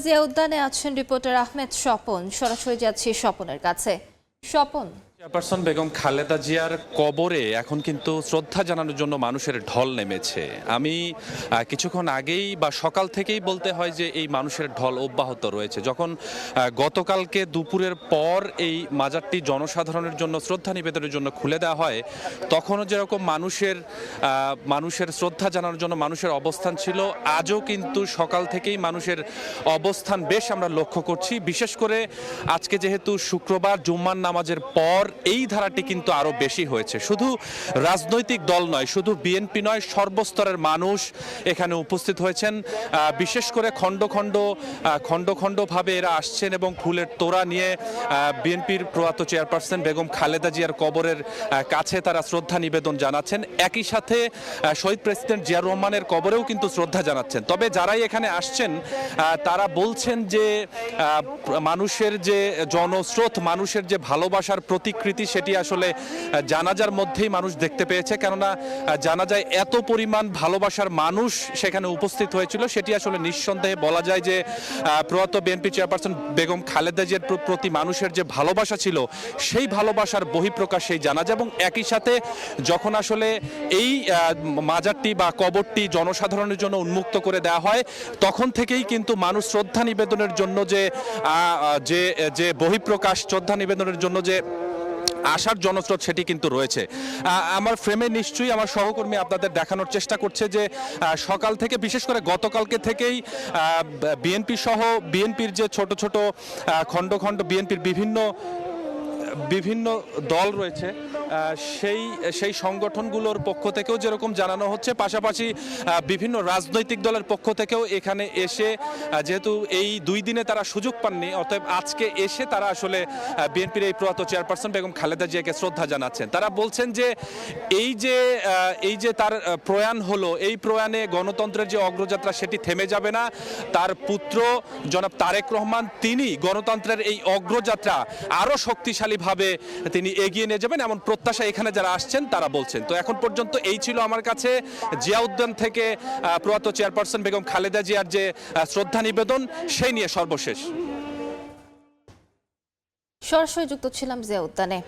জিয়া উদ্যানে আছেন রিপোর্টার আহমেদ স্বপন। সরাসরি যাচ্ছি স্বপনের কাছে। স্বপন, চেয়ারপারসন বেগম খালেদা জিয়ার কবরে এখন কিন্তু শ্রদ্ধা জানানোর জন্য মানুষের ঢল নেমেছে। আমি কিছুক্ষণ আগেই বা সকাল থেকেই বলতে হয় যে এই মানুষের ঢল অব্যাহত রয়েছে। যখন গতকালকে দুপুরের পর এই মাজারটি জনসাধারণের জন্য শ্রদ্ধা নিবেদনের জন্য খুলে দেওয়া হয়, তখনও যেরকম মানুষের শ্রদ্ধা জানানোর জন্য মানুষের অবস্থান ছিল, আজও কিন্তু সকাল থেকেই মানুষের অবস্থান বেশ আমরা লক্ষ্য করছি। বিশেষ করে আজকে যেহেতু শুক্রবার, জুম্মার নামাজের পর এই ধারাটি কিন্তু আরো বেশি হয়েছে। শুধু রাজনৈতিক দল নয়, শুধু বিএনপি নয়, সর্বস্তরের মানুষ এখানে উপস্থিত হয়েছেন। বিশেষ করে খণ্ড খণ্ড ভাবে এরা আসছেন এবং ফুলের তোড়া নিয়ে বিএনপির প্রয়াত চেয়ারপারসন বেগম খালেদা জিয়ার কবরের কাছে তারা শ্রদ্ধা নিবেদন জানাচ্ছেন। একই সাথে শহীদ প্রেসিডেন্ট জিয়াউর রহমানের কবরেও কিন্তু শ্রদ্ধা জানাচ্ছেন। তবে যারাই এখানে আসছেন তারা বলছেন যে মানুষের যে জনস্রোত, মানুষের যে ভালোবাসার প্রতিকৃতি, সেটি আসলে জানাজার মধ্যেই মানুষ দেখতে পেয়েছে। কেননা জানাজায় এত পরিমাণ ভালোবাসার মানুষ সেখানে উপস্থিত হয়েছিল, সেটি আসলে নিঃসন্দেহে বলা যায় যে প্রয়াত বিএনপি চেয়ারপারসন বেগম খালেদা জিয়ার প্রতি মানুষের যে ভালোবাসা ছিল, সেই ভালোবাসার বহিঃপ্রকাশ সেই জানাজা। এবং একই সাথে যখন আসলে এই মাজারটি বা কবরটি জনসাধারণের জন্য উন্মুক্ত করে দেওয়া হয়, তখন থেকেই কিন্তু মানুষ শ্রদ্ধা নিবেদনের জন্য যে বহিঃপ্রকাশ, শ্রদ্ধা নিবেদনের জন্য যে আশার জনস্রোত, সেটি কিন্তু রয়েছে। আমার ফ্রেমে নিশ্চয়ই আমার সহকর্মী আপনাদের দেখানোর চেষ্টা করছে যে সকাল থেকে, বিশেষ করে গতকালকে থেকেই বিএনপি সহ বিএনপির যে ছোট ছোট খণ্ড খণ্ড বিএনপির বিভিন্ন দল রয়েছে, সেই সংগঠনগুলোর পক্ষ থেকেও যেরকম জানানো হচ্ছে, পাশাপাশি বিভিন্ন রাজনৈতিক দলের পক্ষ থেকেও এখানে এসে, যেহেতু এই 2 দিনে তারা সুযোগ পাননি, অতএব আজকে এসে তারা আসলে বিএনপির এই প্রয়াত চেয়ারপারসন বেগম খালেদা জিয়াকে শ্রদ্ধা জানাচ্ছেন। তারা বলছেন যে এই যে তার প্রয়াণ হলো, এই প্রয়াণে গণতন্ত্রের যে অগ্রযাত্রা সেটি থেমে যাবে না। তার পুত্র জনাব তারেক রহমান, তিনি গণতন্ত্রের এই অগ্রযাত্রা আরো শক্তিশালী ভাবে তিনি এগিয়ে নিয়ে যাবেন, এমন প্রত্যাশা এখানে যারা আসছেন তারা বলছেন। তো এখন পর্যন্ত এই ছিল আমার কাছে জিয়া উদ্যান থেকে প্রয়াত চেয়ারপারসন বেগম খালেদা জিয়ার যে শ্রদ্ধা নিবেদন, সেই নিয়ে সর্বশেষ। সরাসরি যুক্ত ছিলাম জিয়া উদ্যানে।